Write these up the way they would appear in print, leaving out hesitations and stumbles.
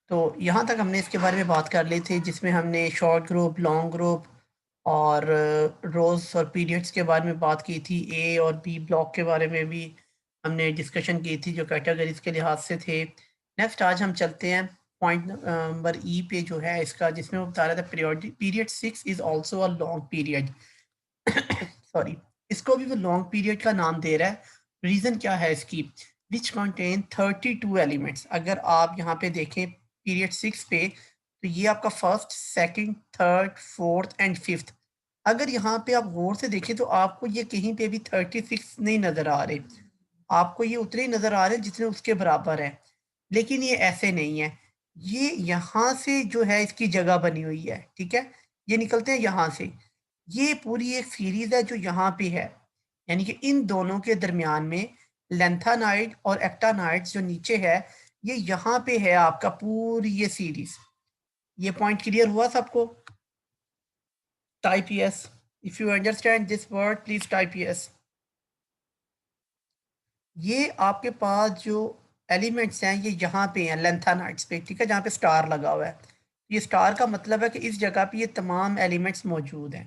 तो यहाँ तक हमने इसके बारे में बात कर ली थी, जिसमें हमने शॉर्ट ग्रुप, लॉन्ग ग्रुप और रोज़ और पीरियड्स के बारे में बात की थी। ए और बी ब्लॉक के बारे में भी हमने डिस्कशन की थी, जो कैटेगरीज के लिहाज से थे। नेक्स्ट आज हम चलते हैं पॉइंट नंबर ई पे, जो है इसका, जिसमें वो बता रहा था period 6 is also a long period. Sorry, इसको भी वो लॉन्ग पीरियड का नाम दे रहा है। रीज़न क्या है इसकी? विच कंटेन 32 एलिमेंट्स। अगर आप यहाँ पे देखें पीरियड 6 पे, तो ये आपका first, second, third, fourth and fifth. अगर यहाँ पे आप गौर से देखें तो आपको ये कहीं पे भी 36 नहीं नज़र आ रहे, आपको ये उतने ही नज़र आ रहे हैं जितने उसके बराबर है। लेकिन ये ऐसे नहीं है, ये यहाँ से जो है इसकी जगह बनी हुई है, ठीक है। ये निकलते हैं यहाँ से, ये पूरी एक सीरीज है जो यहाँ पे है, यानी कि इन दोनों के दरमियान में लेंथानाइड और एक्टानाइड जो नीचे है, ये यहाँ पे है आपका पूरी ये सीरीज। ये पॉइंट क्लियर हुआ सबको? Type yes if you understand this word, please type yes. ये आपके पास जो एलिमेंट्स हैं ये यहाँ पे हैं लेंथानाइड्स पे, ठीक है, जहाँ पे स्टार लगा हुआ है। ये स्टार का मतलब है कि इस जगह पे ये तमाम एलिमेंट्स मौजूद हैं,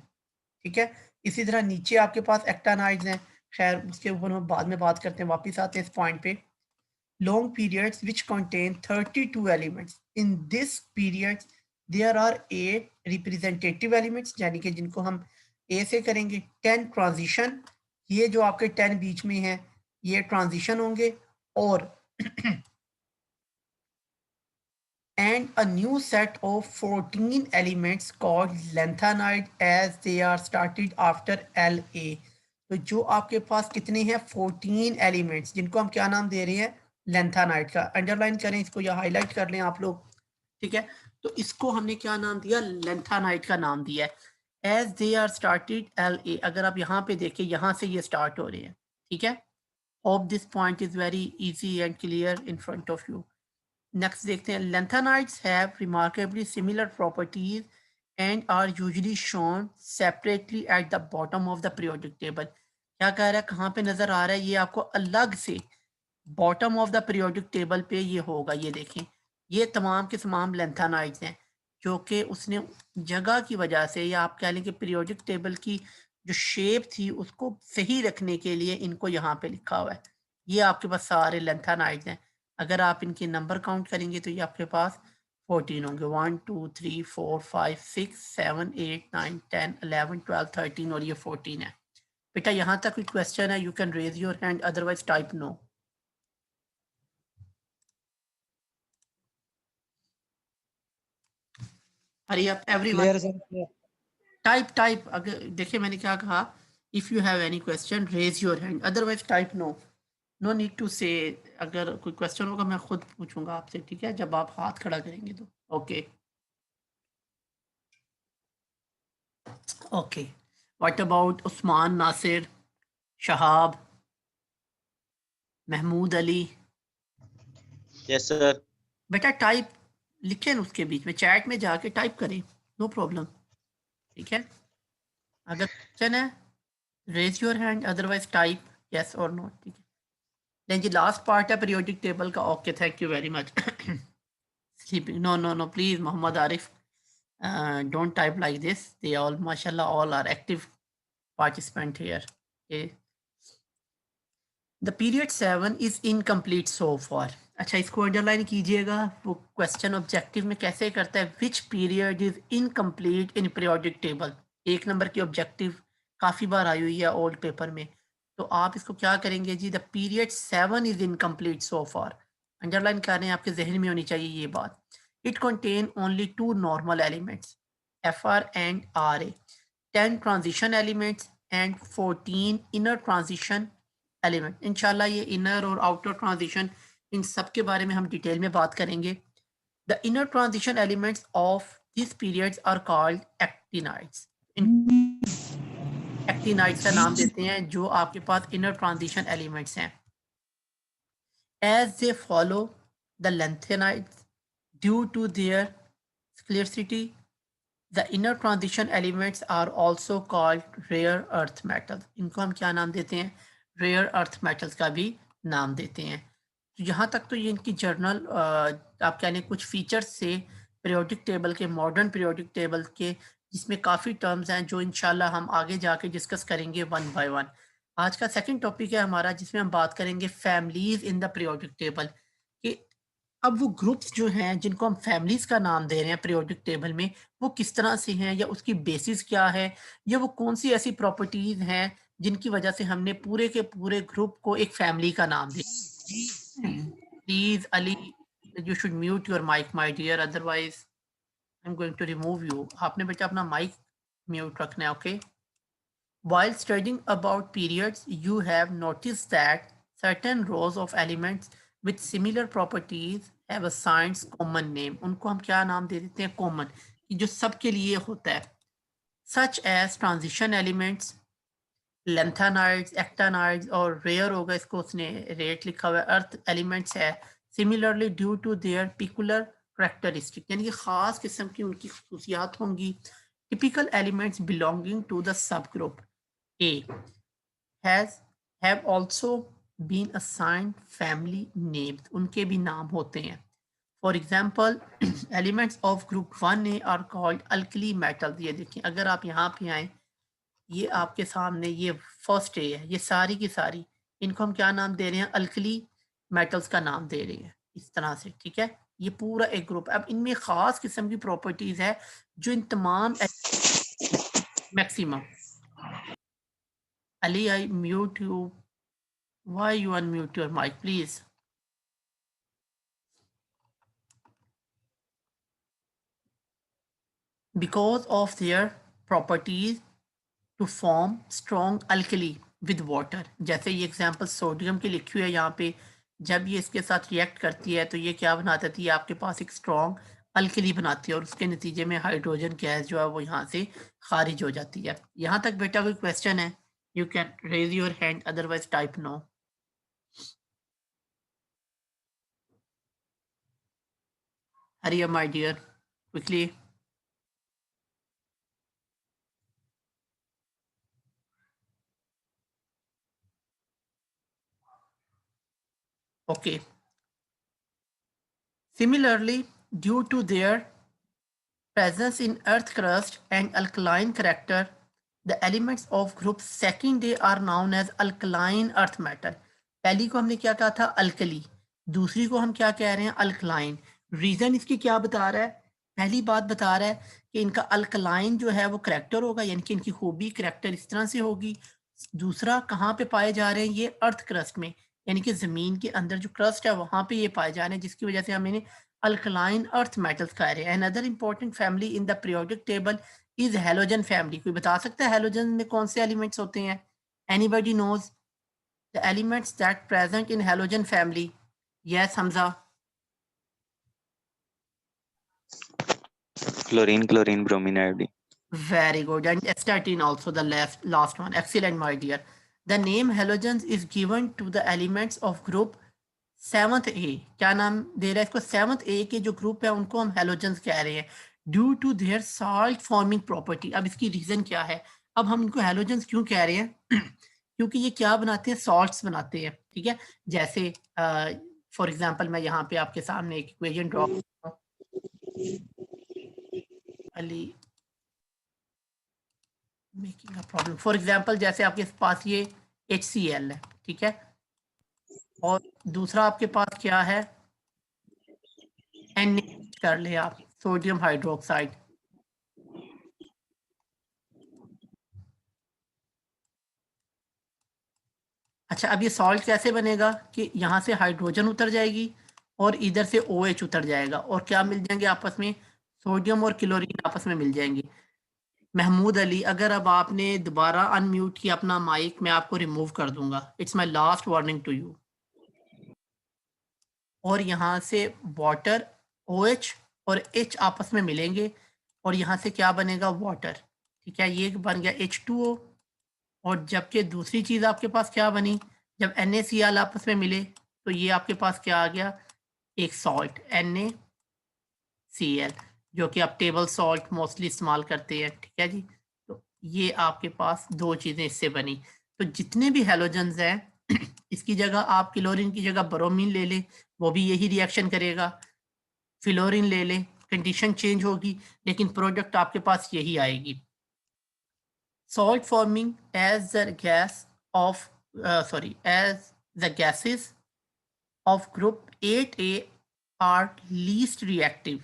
ठीक है। इसी तरह नीचे आपके पास एक्टानाइड्स हैं, खैर उसके ऊपर हम बाद में बात करते हैं। वापस आते हैं इस पॉइंट पे। Long periods which contain 32 elements, in this periods there are 8 representative elements, यानी कि जिनको हम ए से करेंगे। 10 ट्रांजिशन, ये जो आपके 10 बीच में हैं ये ट्रांजिशन होंगे। और and a new set of 14 elements called lanthanide as they are started after La। तो जो आपके पास कितने हैं 14 एलिमेंट्स, जिनको हम क्या नाम दे रहे हैं? लेंथानाइड का। अंडरलाइन करें इसको या हाईलाइट कर लें आप लोग, ठीक है। तो इसको हमने क्या नाम दिया? लेंथानाइड का नाम दिया है। As they are started La, अगर आप यहाँ पे देखें यहाँ से ये स्टार्ट हो रहे हैं, ठीक है। Hope this point is very easy and clear in front of you. Next देखते हैं, lanthanides have remarkably similar properties and are usually shown separately at the bottom of the periodic table. क्या कह रहा है, कहाँ पे नजर आ रहा है? ये आपको अलग से bottom of the periodic table पे ये होगा। ये देखें, ये तमाम के तमाम लेंथानाइड्स हैं, जो कि उसने जगह की वजह से, या आप कह लें कि पीरियोडिक टेबल की जो शेप थी उसको सही रखने के लिए इनको यहाँ पे लिखा हुआ है। ये आपके पास सारे लेंथानाइड्स हैं। अगर आप इनके नंबर काउंट करेंगे तो ये आपके पास 14 होंगे। 1 2 3 4 5 6 7 8 9 10 11 12 13 और ये 14 है। बेटा यहाँ तक कोई क्वेश्चन है? You can raise your hand, otherwise type no. Hurry up everyone, clear sir, clear. Type. अगर देखिए मैंने क्या कहा, if you have any question raise your hand, otherwise type no. No need to say. अगर कोई question होगा मैं खुद पूछूंगा आपसे, ठीक है, जब आप हाथ खड़ा करेंगे तो। Okay okay, what about Usman, Nasir, Shahab, Mahmood Ali? Yes sir. बेटा टाइप लिखें उसके बीच में, चैट में जाके टाइप करें, नो प्रॉब्लम, ठीक है। अगर क्वेश्चन है raise your hand, otherwise type yes और नो, ठीक है। देन जी लास्ट पार्ट है पीरियोडिक टेबल का। Okay, thank you very much. Sleeping, no no no please Mohammad Arif, don't type like this. They all, mashallah, all are active participant here. Okay. The period 7 is incomplete so far. अच्छा, इसको underline कीजिएगा। वो question objective में कैसे करता है, which period is incomplete in periodic table. 1 number की objective काफ़ी बार आई हुई है ओल्ड पेपर में। तो आप इसको क्या करेंगे जी, the period 7 is incomplete so far. Underline कर रहे हैं, आपके जहन में होनी चाहिए ये बात। It contain only 2 normal elements FR and RA, 10 transition elements and 14 inner transition element. इंशाल्लाह ये इनर और आउटर ट्रांजिशन, इन सब के बारे में हम डिटेल में बात करेंगे। The inner transition elements of this periods are called actinides. Actinides का नाम देते हैं जो आपके पास इनर ट्रांजिशन एलिमेंट्स हैं। As they follow the lanthanides due to their scarcity, the inner transition elements are also called rare earth metals. इनको हम क्या नाम देते हैं? rare earth metals का भी नाम देते हैं। यहाँ तक तो ये इनकी जर्नल आप कह लें कुछ फीचर्स से पीरियोडिक टेबल के, मॉडर्न पीरियोडिक टेबल के, जिसमें काफ़ी टर्म्स हैं जो इंशाल्लाह हम आगे जाके डिस्कस करेंगे वन बाय वन। आज का सेकंड टॉपिक है हमारा जिसमें हम बात करेंगे families in the periodic table कि अब वो ग्रुप्स जो हैं जिनको हम फैमिलीज का नाम दे रहे हैं पीरियोडिक टेबल में, वो किस तरह से हैं या उसकी बेसिस क्या है, या वो कौन सी ऐसी प्रॉपर्टीज हैं जिनकी वजह से हमने पूरे के पूरे ग्रुप को एक फैमिली का नाम दिया। Please Ali, you should mute your mic my dear, otherwise I'm going to remove you. आपने बेटा अपना माइक म्यूट रखना है, okay? While studying about periods, you have noticed that certain rows of elements with similar properties have assigned common name. उनको हम क्या नाम दे देते हैं? कॉमन, कि जो सबके लिए होता है, such as transition elements, lanthanides, actinides, और रेयर होगा इसको उसने रेट लिखा हुआ है, अर्थ एलिमेंट्स है, similarly due to their peculiar characteristic, यानी कि खास किस्म की उनकी खसूसियात होंगी। Typical elements belonging to the sub group A have also been assigned family names, उनके भी नाम होते हैं। For example elements of group 1A are called alkali metals. ये देखिए, अगर आप यहाँ पे आए, ये आपके सामने ये फर्स्ट ए है, ये सारी की सारी, इनको हम क्या नाम दे रहे हैं? अल्कली मेटल्स का नाम दे रहे हैं, इस तरह से, ठीक है? ये पूरा एक ग्रुप। अब इनमें खास किस्म की प्रॉपर्टीज है जो इन तमाम maximum. Ali, I mute you, why you unmute your mic please? Because of their properties to form strong alkali with water. जैसे ये एग्जांपल सोडियम की लिखी हुई है यहाँ पे, जब ये इसके साथ रिएक्ट करती है तो ये क्या बनाती है? आपके पास एक स्ट्रॉन्ग अल्कली बनाती है और उसके नतीजे में हाइड्रोजन गैस जो है वो यहाँ से खारिज हो जाती है। यहाँ तक बेटा कोई क्वेश्चन है? You can raise your hand, otherwise type no. Hurry up my dear, quickly. Okay. Similarly, due to their presence in earth crust and alkaline character, the elements of group second A are known as alkaline earth metal. पहली को हमने क्या कहा था? Alkali. दूसरी को हम क्या कह रहे हैं? अल्कलाइन। रीजन इसकी क्या बता रहा है? पहली बात बता रहा है कि इनका अल्कलाइन जो है वो करेक्टर होगा, यानी कि इनकी खूबी करेक्टर इस तरह से होगी। दूसरा, कहाँ पे पाए जा रहे हैं? ये अर्थ क्रस्ट में, यानी कि जमीन के अंदर जो क्रस्ट है वहां पे ये पाए जा रहे हैं, जिसकी वजह से हम इन्हें अल्कलाइन अर्थ मेटल्स कह रहे हैं। Another important family in the periodic table is halogen family. कोई बता सकता है हैलोजन में कौन से एलिमेंट्स होते हैं? Anybody knows the elements that present in halogen family? Yes Hamza. Chlorine, chlorine, bromine, iodine. Very good. And astatine also, the last one. Excellent, my dear. The name halogens is given to the elements of group 7th A. क्या नाम दे रहा है इसको? 7th A के जो group है उनको हम हेलोजेंस कह रहे हैं, due to their salt forming property. अब इसकी रीजन क्या है? अब हम इनको हेलोजेंस क्यों कह रहे हैं? क्योंकि ये क्या बनाते हैं? सॉल्ट्स बनाते हैं, ठीक है? जैसे फॉर एग्जांपल मैं यहाँ पे आपके सामने एक इक्वेशन ड्रॉ करता हूं। Ali making a problem. For example जैसे आपके पास ये HCl है, ठीक है? और दूसरा आपके पास क्या है? Na कर ले आप, सोडियम हाइड्रोक्साइड। अच्छा, अब ये सॉल्ट कैसे बनेगा? कि यहाँ से हाइड्रोजन उतर जाएगी और इधर से OH उतर जाएगा, और क्या मिल जाएंगे आपस में? सोडियम और क्लोरीन आपस में मिल जाएंगे। महमूद अली, अगर अब आपने दोबारा अनम्यूट किया अपना माइक, मैं आपको रिमूव कर दूंगा। It's my last warning to you. और यहाँ से वाटर, OH और H आपस में मिलेंगे और यहाँ से क्या बनेगा? वाटर, ठीक है? ये बन गया H2O। और जबकि दूसरी चीज़ आपके पास क्या बनी? जब NaCl आपस में मिले तो ये आपके पास क्या आ गया? एक सॉल्ट NaCl, जो कि आप टेबल सॉल्ट मोस्टली इस्तेमाल करते हैं, ठीक है जी? तो ये आपके पास दो चीज़ें इससे बनी। तो जितने भी हेलोजेंस हैं इसकी जगह आप क्लोरीन की जगह ब्रोमीन ले लें, वो भी यही रिएक्शन करेगा। फ्लोरीन ले लें, कंडीशन चेंज होगी, लेकिन प्रोडक्ट आपके पास यही आएगी। Salt forming as the gas of as the gases of group 8A are least reactive,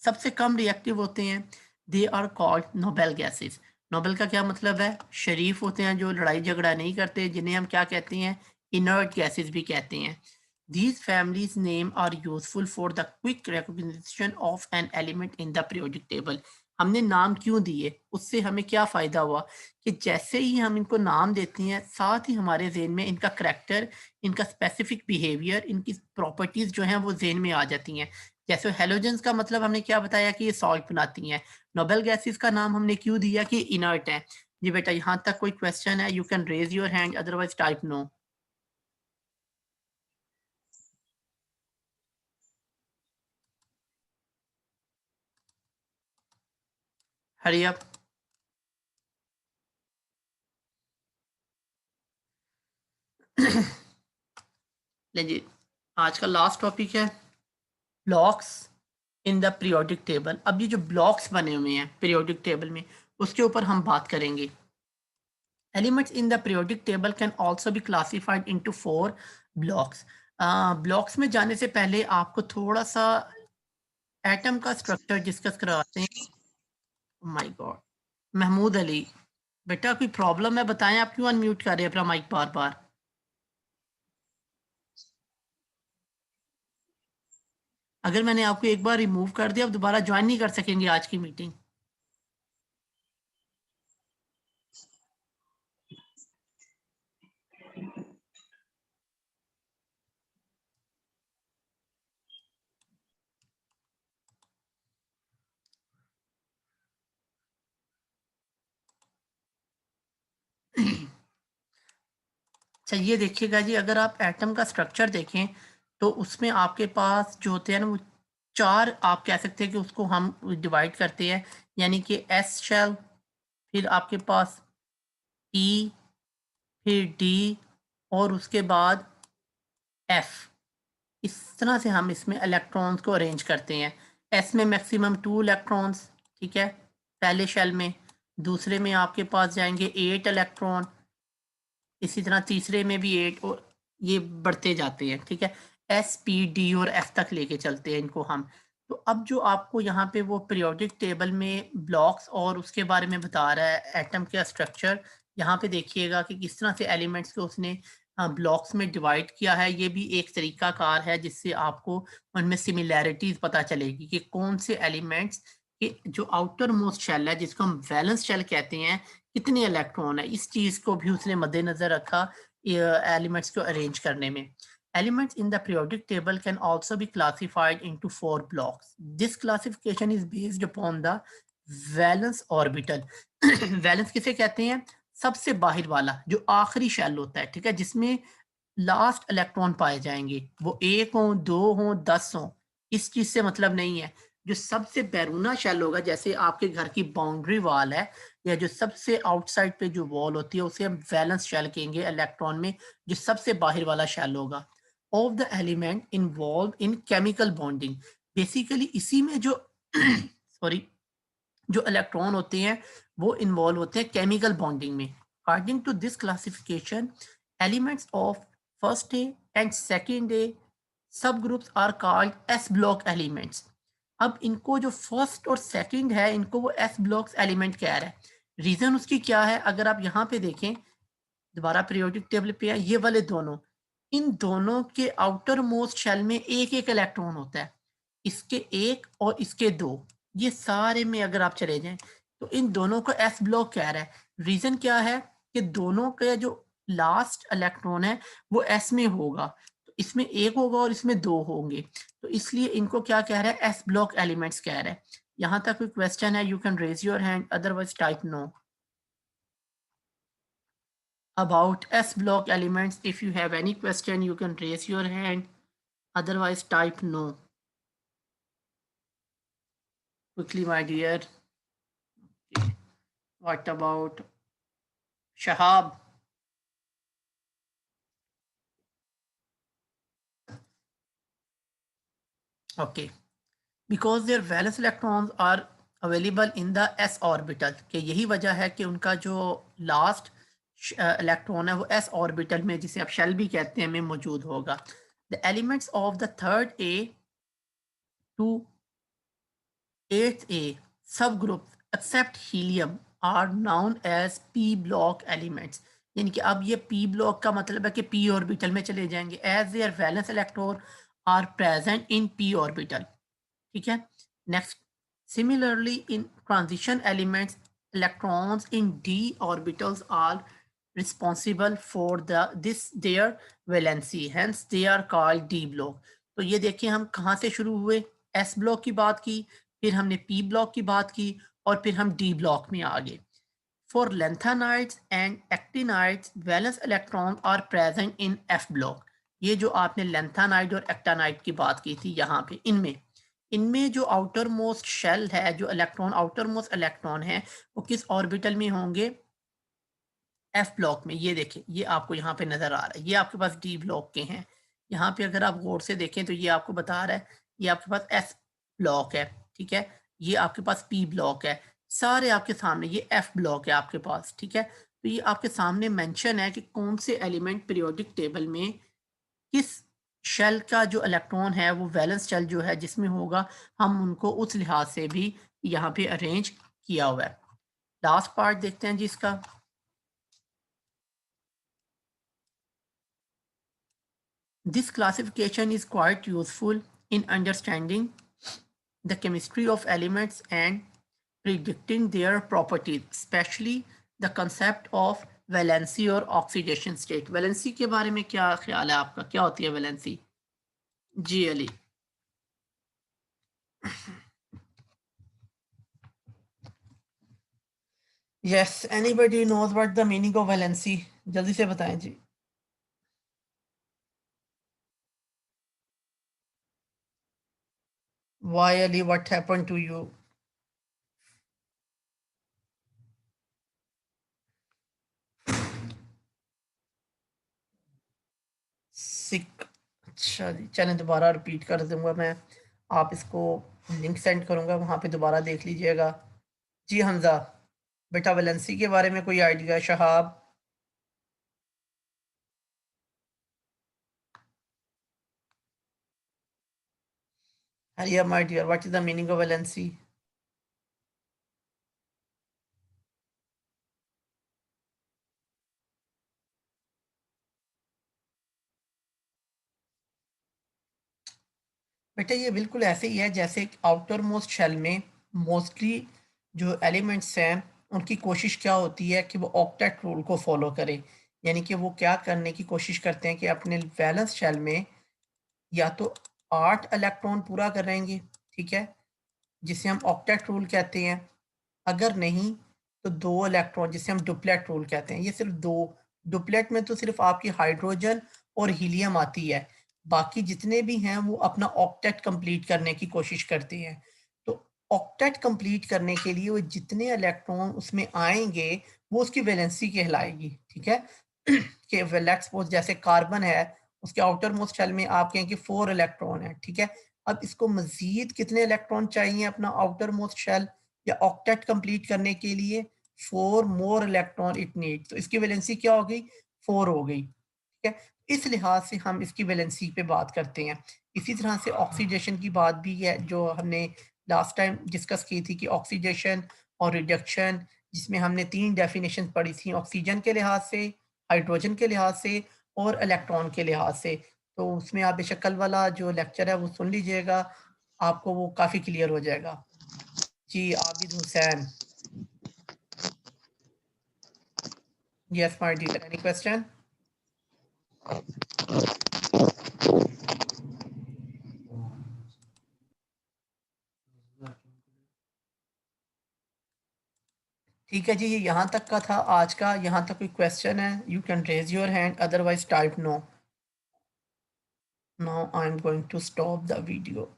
सबसे कम रिएक्टिव होते हैं। They are called noble gases. Noble का क्या मतलब है? शरीफ होते हैं, जो लड़ाई झगड़ा नहीं करते, जिन्हें हम क्या कहते हैं? इनर्ट गैसेस भी कहते हैं। These families name are useful for the quick recognition of an element in the periodic table. हमने नाम क्यों दिए, उससे हमें क्या फ़ायदा हुआ कि जैसे ही हम इनको नाम देते हैं, साथ ही हमारे जहन में इनका करैक्टर, इनका स्पेसिफिक बिहेवियर, इनकी प्रॉपर्टीज़ जो हैं वो जहन में आ जाती हैं। जैसे हेलोजेंस का मतलब हमने क्या बताया कि ये सॉल्ट बनाती हैं। नोबेल गैसेस का नाम हमने क्यों दिया कि इनर्ट है। जी बेटा, यहाँ तक कोई क्वेश्चन है? You can raise your hand, otherwise type no. Hurry up. ले जी, आज का लास्ट टॉपिक है blocks in the periodic table. अब ये जो ब्लॉक्स बने हुए हैं पीरियोडिक टेबल में, उसके ऊपर हम बात करेंगे। Elements in the periodic table can also be classified into 4 blocks. Blocks में जाने से पहले आपको थोड़ा सा एटम का स्ट्रक्चर डिस्कस करवाते हैं। माय गॉड, महमूद अली बेटा कोई प्रॉब्लम है बताएं, आप क्यों अनम्यूट कर रहे हैं अपना माइक बार बार? अगर मैंने आपको एक बार रिमूव कर दिया, आप दोबारा ज्वाइन नहीं कर सकेंगे आज की मीटिंग। अच्छा ये देखिएगा जी, अगर आप एटम का स्ट्रक्चर देखें तो उसमें आपके पास जो होते हैं ना, वो 4 आप कह सकते हैं कि उसको हम डिवाइड करते हैं। यानी कि एस शेल, फिर आपके पास ई, फिर डी, और उसके बाद एफ। इस तरह से हम इसमें इलेक्ट्रॉन्स को अरेंज करते हैं। एस में मैक्सिमम 2 इलेक्ट्रॉन्स, ठीक है, पहले शेल में। दूसरे में आपके पास जाएंगे 8 इलेक्ट्रॉन, इसी तरह तीसरे में भी 8, और ये बढ़ते जाते हैं, ठीक है। एस, पी, डी और एफ तक लेके चलते हैं इनको हम। तो अब जो आपको यहाँ पे वो पीरियोडिक टेबल में ब्लॉक्स और उसके बारे में बता रहा है, एटम का स्ट्रक्चर, यहाँ पे देखिएगा कि किस तरह से एलिमेंट्स को उसने ब्लॉक्स में डिवाइड किया है। ये भी एक तरीका कार है जिससे आपको उनमें सिमिलैरिटीज पता चलेगी कि कौन से एलिमेंट्स के जो आउटर मोस्ट शेल है, जिसको हम वैलेंस शेल कहते हैं, कितने इलेक्ट्रॉन है। इस चीज को भी उसने मद्देनजर रखा एलिमेंट्स को अरेंज करने में। Elements in the periodic table can also be classified into 4 blocks. This classification is based upon the valence orbital. Valence किसे कहते हैं? सबसे बाहर वाला, जो आखिरी शेल होता है, ठीक है, जिसमें लास्ट इलेक्ट्रॉन पाए जाएंगे। वो 1 हो, 2 हो, 10 हो, इस चीज से मतलब नहीं है। जो सबसे बैरूना शेल होगा, जैसे आपके घर की बाउंड्री वॉल है, या जो सबसे आउटसाइड पे जो वॉल होती है, उसे हम वैलेंस शेल कहेंगे इलेक्ट्रॉन में, जो सबसे बाहर वाला शेल होगा। Of the element involve in chemical bonding, basically इसी में जो सॉरी जो इलेक्ट्रॉन होते हैं वो इन्वॉल्व होते हैं केमिकल बॉन्डिंग में। According to this classification, elements of first A and second A sub groups are called S block elements. अब इनको जो फर्स्ट और सेकंड है, इनको वो एस ब्लॉक्स एलिमेंट कह रहा है। रीजन उसकी क्या है? अगर आप यहाँ पे देखें, दोबारा पीरियोडिक टेबल पे है, ये वाले दोनों, इन दोनों के आउटर मोस्ट शेल में एक एक इलेक्ट्रॉन होता है। इसके एक और इसके दो, ये सारे में अगर आप चले जाएं तो इन दोनों को एस ब्लॉक कह रहा है। रीजन क्या है कि दोनों का जो लास्ट इलेक्ट्रॉन है वो एस में होगा, तो इसमें एक होगा और इसमें दो होंगे, तो इसलिए इनको क्या कह रहा है? एस ब्लॉक एलिमेंट्स कह रहा है। यहां तक कोई क्वेश्चन है? You can raise your hand, otherwise type no. About S block elements, if you have any question you can raise your hand, otherwise type no. Quickly my dear. Okay. What about Shahab? Okay, because their valence electrons are available in the s orbital, कि यही वजह है कि उनका जो last electron है वो S orbital में, जिसे आप शेल भी कहते हैं, में मौजूद होगा. The elements of the third A to eighth A sub group except helium are known as P block elements. यानी कि अब ये पी ब्लॉक का मतलब है कि पी ऑर्बिटल में चले जाएंगे, as their valence electron are present in p orbital. ठीक है. Next, similarly in transition elements electrons in d orbitals are responsible for their valency, hence they are called d block. तो ये देखिए हम कहाँ से शुरू हुए, s ब्लॉक की बात की, फिर हमने p ब्लॉक की बात की, और फिर हम d ब्लॉक में आ गए. For lanthanides and actinides, valence electrons are present in f block. ये जो आपने lanthanide और actinide की बात की थी यहाँ पे, इनमें जो आउटर मोस्ट शेल है, जो इलेक्ट्रॉन आउटर मोस्ट इलेक्ट्रॉन है, वो किस ऑर्बिटल में होंगे, एफ ब्लॉक में. ये देखें, ये आपको यहाँ पे नजर आ रहा है, ये आपके पास डी ब्लॉक के हैं. यहाँ पे अगर आप गौर से देखें तो ये आपको बता रहा है, ये आपके पास एस ब्लॉक है. ठीक है, ये आपके पास पी ब्लॉक है, सारे आपके सामने. ये एफ ब्लॉक है आपके पास. ठीक है, तो ये आपके सामने मेंशन है कि कौन से एलिमेंट पीरियोडिक टेबल में किस शेल का जो इलेक्ट्रॉन है वो वैलेंस शेल जो है जिसमें होगा, हम उनको उस लिहाज से भी यहाँ पे अरेंज किया हुआ है. लास्ट पार्ट देखते हैं जी इसका. This classification is quite useful in understanding the chemistry of elements and predicting their properties, especially the concept of valency और oxidation state. valency के बारे में क्या ख्याल है आपका, क्या होती है valency? Ji Ali. Yes, anybody knows what the meaning of valency? जल्दी से बताएं जी. Why Ali, what happened to you? सिक. अच्छा जी, चलें दोबारा रिपीट कर दूंगा मैं, आप इसको लिंक सेंड करूंगा, वहाँ पे दोबारा देख लीजिएगा. जी हमजा, बेटा वैलेंसी के बारे में कोई idea? Shahab. Hariya my dear, what is the meaning of valency? बेटा ये बिल्कुल ऐसे ही है जैसे आउटर मोस्ट शेल में मोस्टली जो एलिमेंट्स हैं उनकी कोशिश क्या होती है कि वो ऑक्टेट रूल को फॉलो करें. यानी कि वो क्या करने की कोशिश करते हैं कि अपने वैलेंस शेल में या तो 8 इलेक्ट्रॉन पूरा करेंगे, ठीक है, जिसे हम ऑक्टेट रूल कहते हैं. अगर नहीं तो 2 इलेक्ट्रॉन, जिसे हम डुप्लेट रूल कहते हैं. ये सिर्फ 2, डुप्लेट में तो सिर्फ आपकी हाइड्रोजन और हीलियम आती है, बाकी जितने भी हैं वो अपना ऑक्टेट कंप्लीट करने की कोशिश करते हैं. तो ऑक्टेट कंप्लीट करने के लिए वो जितने इलेक्ट्रॉन उसमें आएंगे वो उसकी वैलेंसी कहलाएगी. ठीक है कि लेट्स सपोज जैसे कार्बन है, उसके आउटर मोस्ट शेल में आप कहें कि 4 इलेक्ट्रॉन है. ठीक है, अब इसको मजीद कितने इलेक्ट्रॉन चाहिए अपना आउटर मोस्ट शेल या ऑक्टेट कंप्लीट करने के लिए? 4 मोर इलेक्ट्रॉन इट नीड. तो इसकी वैलेंसी क्या हो गई? 4 हो गई. ठीक है, इस लिहाज से हम इसकी वैलेंसी पे बात करते हैं. इसी तरह से ऑक्सीडेशन की बात भी है जो हमने लास्ट टाइम डिस्कस की थी कि ऑक्सीडेशन और रिडक्शन, जिसमें हमने 3 डेफिनेशन पढ़ी थी, ऑक्सीजन के लिहाज से, हाइड्रोजन के लिहाज से और इलेक्ट्रॉन के लिहाज से. तो उसमें आप बेशक कल वाला जो लेक्चर है वो सुन लीजिएगा, आपको वो काफ़ी क्लियर हो जाएगा. जी Abid Hussain. Yes my dear, any question? ठीक है जी, ये यहाँ तक का था आज का. यहाँ तक कोई क्वेश्चन है, you can raise your hand, otherwise type no. Now I am going to stop the video.